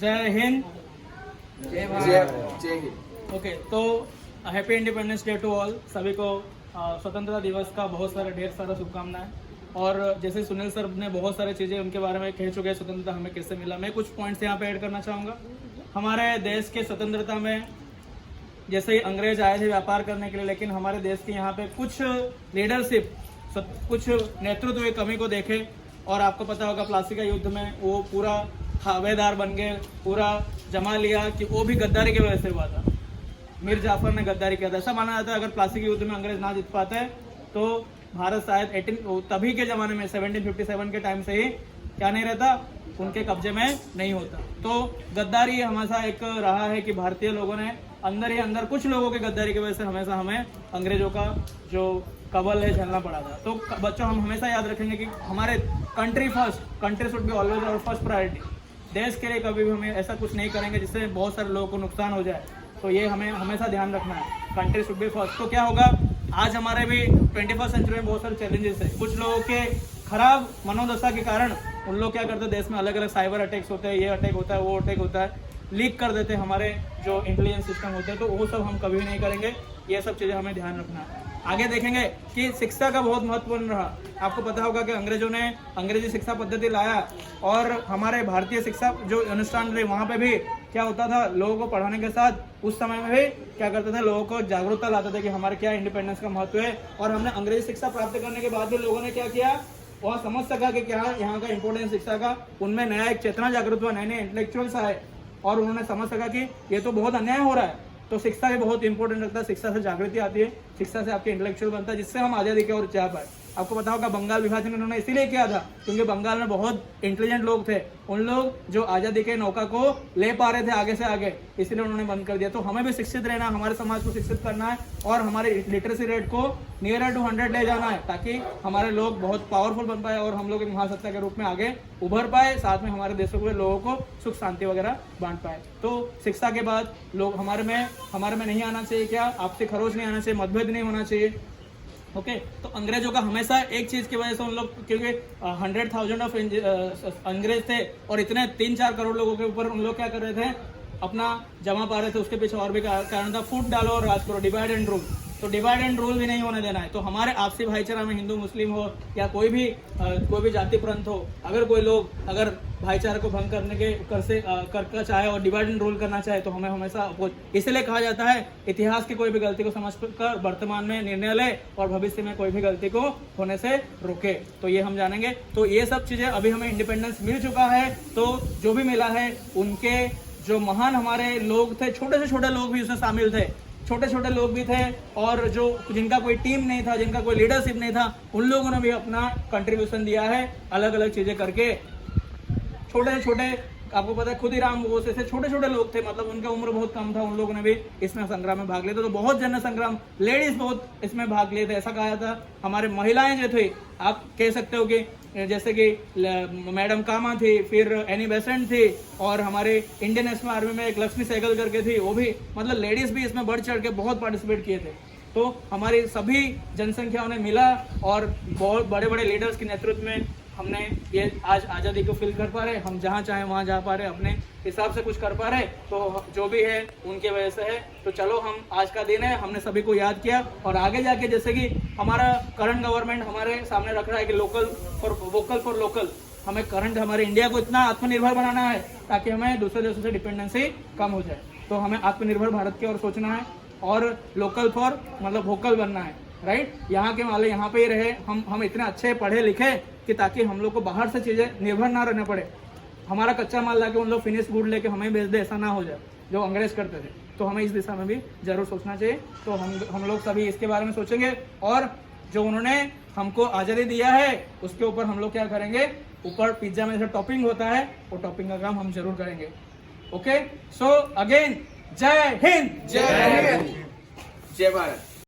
जय हिंद। जय हिंद। ओके, तो happy independence day to all. सभी को स्वतंत्रता दिवस का बहुत सारा ढेर सारा शुभकामनाएं। और जैसे सुनील सर ने बहुत सारी चीज़ें उनके बारे में कह चुके हैं, स्वतंत्रता हमें कैसे मिला। मैं कुछ पॉइंट्स यहाँ पे ऐड करना चाहूँगा। हमारे देश के स्वतंत्रता में जैसे ही अंग्रेज आए थे व्यापार करने के लिए, लेकिन हमारे देश के यहाँ पे कुछ लीडरशिप, कुछ नेतृत्व की कमी को देखे। और आपको पता होगा प्लासी का युद्ध में वो पूरा हवेदार बन गए, पूरा जमा लिया कि वो भी गद्दारी की वजह से हुआ था। मीर जाफर ने गद्दारी किया था। ऐसा माना जाता है अगर प्लासी के युद्ध में अंग्रेज ना जीत पाते तो भारत शायद तभी के ज़माने में 1757 के टाइम से ही क्या नहीं रहता, उनके कब्जे में नहीं होता। तो गद्दारी हमेशा एक रहा है कि भारतीय लोगों ने अंदर ही अंदर, कुछ लोगों की गद्दारी की वजह से हमेशा हमें अंग्रेजों का जो कबल है झेलना पड़ा था। तो बच्चों, हम हमेशा याद रखेंगे कि हमारे country first, country should be always our first priority. देश के लिए कभी भी हमें ऐसा कुछ नहीं करेंगे जिससे बहुत सारे लोगों को नुकसान हो जाए। तो ये हमें हमेशा ध्यान रखना है, कंट्री शुड बी फर्स्ट। तो क्या होगा, आज हमारे भी 21st सेंचुरी में बहुत सारे चैलेंजेस है। कुछ लोगों के खराब मनोदशा के कारण उन लोग क्या करते हैं, देश में अलग अलग साइबर अटैक्स होते हैं, ये अटैक होता है, वो अटैक होता है, लीक कर देते हैं हमारे जो इंटेलिजेंस सिस्टम होते हैं। तो वो सब हम कभी भी नहीं करेंगे। ये सब चीज़ें हमें ध्यान रखना है। आगे देखेंगे कि शिक्षा का बहुत महत्वपूर्ण रहा। आपको पता होगा कि अंग्रेजों ने अंग्रेजी शिक्षा पद्धति लाया और हमारे भारतीय शिक्षा जो अनुष्ठान रहे वहाँ पे भी क्या होता था, लोगों को पढ़ाने के साथ उस समय में भी क्या करते थे, लोगों को जागरूकता लाते थे कि हमारे क्या इंडिपेंडेंस का महत्व है। और हमने अंग्रेजी शिक्षा प्राप्त करने के बाद भी लोगों ने क्या किया, वह समझ सका कि क्या यहाँ का इंपॉर्टेंस शिक्षा का, उनमें नया एक चेतना जागृत हुआ, नए नए इंटेलेक्चुअल्स आए और उन्होंने समझ सका कि ये तो बहुत अन्याय हो रहा है। तो शिक्षा भी बहुत इंपॉर्टेंट रखता है। शिक्षा से जागृति आती है, शिक्षा से आपके इंटेलेक्चुअल बनता है, जिससे हम आज़ादी की ओर जा पाए। आपको पता होगा बंगाल विभाजन उन्होंने इसीलिए किया था क्योंकि बंगाल में बहुत इंटेलिजेंट लोग थे, उन लोग जो आज़ादी के नौका को ले पा रहे थे आगे से आगे, इसलिए उन्होंने बंद कर दिया। तो हमें भी शिक्षित रहना, हमारे समाज को शिक्षित करना है और हमारे लिटरेसी रेट को नियर टू 100 ले जाना है, ताकि हमारे लोग बहुत पावरफुल बन पाए और हम लोग एक महासत्ता के रूप में आगे उभर पाए, साथ में हमारे देशों के लोगों को सुख शांति वगैरह बांट पाए। तो शिक्षा के बाद लोग हमारे में नहीं आना चाहिए, क्या आपसे खरोच नहीं आना चाहिए, मतभेद नहीं होना चाहिए। ओके, तो अंग्रेजों का हमेशा एक चीज़ की वजह से उन लोग, क्योंकि 100,000 ऑफ अंग्रेज थे और इतने 3-4 करोड़ लोगों के ऊपर उन लोग क्या कर रहे थे, अपना जमा पा रहे थे। उसके पीछे और भी कारण था, फूट डालो और राज करो, डिवाइड एंड रूल। तो डिवाइड एंड रूल भी नहीं होने देना है। तो हमारे आपसी भाईचारा में हिंदू मुस्लिम हो या कोई भी जाति पंथ हो, अगर भाईचारे को भंग करने के कर चाहे और डिवाइड एंड रूल करना चाहे तो हमें हमेशा अपोज। इसलिए कहा जाता है इतिहास की कोई भी गलती को समझ कर वर्तमान में निर्णय ले और भविष्य में कोई भी गलती को होने से रोके। तो ये हम जानेंगे। तो ये सब चीज़ें, अभी हमें इंडिपेंडेंस मिल चुका है, तो जो भी मिला है उनके जो महान हमारे लोग थे, छोटे से छोटे लोग भी उसमें शामिल थे, छोटे छोटे लोग भी थे, और जो जिनका कोई टीम नहीं था, जिनका कोई लीडरशिप नहीं था, उन लोगों ने भी अपना कंट्रीब्यूशन दिया है अलग अलग चीज़ें करके। छोटे से छोटे, आपको पता है खुदीराम बोस ऐसे छोटे छोटे लोग थे, मतलब उनका उम्र बहुत कम था, उन लोगों ने भी इसमें संग्राम में भाग लिया था। तो बहुत जन संग्राम, लेडीज बहुत इसमें भाग लिए थे। ऐसा कहा था हमारे महिलाएं जो थी, आप कह सकते हो कि जैसे कि मैडम कामा थी, फिर एनी बेसेंट थी, और हमारे इंडियन नेशनल आर्मी में एक लक्ष्मी सहगल करके थी, वो भी, मतलब लेडीज भी इसमें बढ़ चढ़ के बहुत पार्टिसिपेट किए थे। तो हमारी सभी जनसंख्याओं ने मिला और बहुत बड़े बड़े लीडर्स के नेतृत्व में हमने ये आज आज़ादी को फील कर पा रहे, हम जहाँ चाहें वहाँ जा पा रहे, अपने हिसाब से कुछ कर पा रहे। तो जो भी है उनके वजह से है। तो चलो, हम आज का दिन है, हमने सभी को याद किया और आगे जाके जैसे कि हमारा करंट गवर्नमेंट हमारे सामने रख रहा है कि वोकल फॉर लोकल, हमें करंट हमारे इंडिया को इतना आत्मनिर्भर बनाना है ताकि हमें दूसरे देशों से डिपेंडेंसी कम हो जाए। तो हमें आत्मनिर्भर भारत की ओर सोचना है और लोकल फॉर मतलब वोकल बनना है, राइट। यहाँ के वाले यहाँ पे ही रहे, हम इतने अच्छे पढ़े लिखे कि ताकि हम लोग को बाहर से चीज़ें निर्भर ना रहना पड़े। हमारा कच्चा माल लाके उन लोग फिनिश गुड लेके हमें बेच दे, ऐसा ना हो जाए जो अंग्रेज करते थे। तो हमें इस दिशा में भी जरूर सोचना चाहिए। तो हम लोग सभी इसके बारे में सोचेंगे और जो उन्होंने हमको आज़ादी दिया है उसके ऊपर हम लोग क्या करेंगे, ऊपर पिज्जा में जो टॉपिंग होता है वो टॉपिंग का काम हम जरूर करेंगे। ओके, सो अगेन जय हिंद, जय हिंद, जय भारत।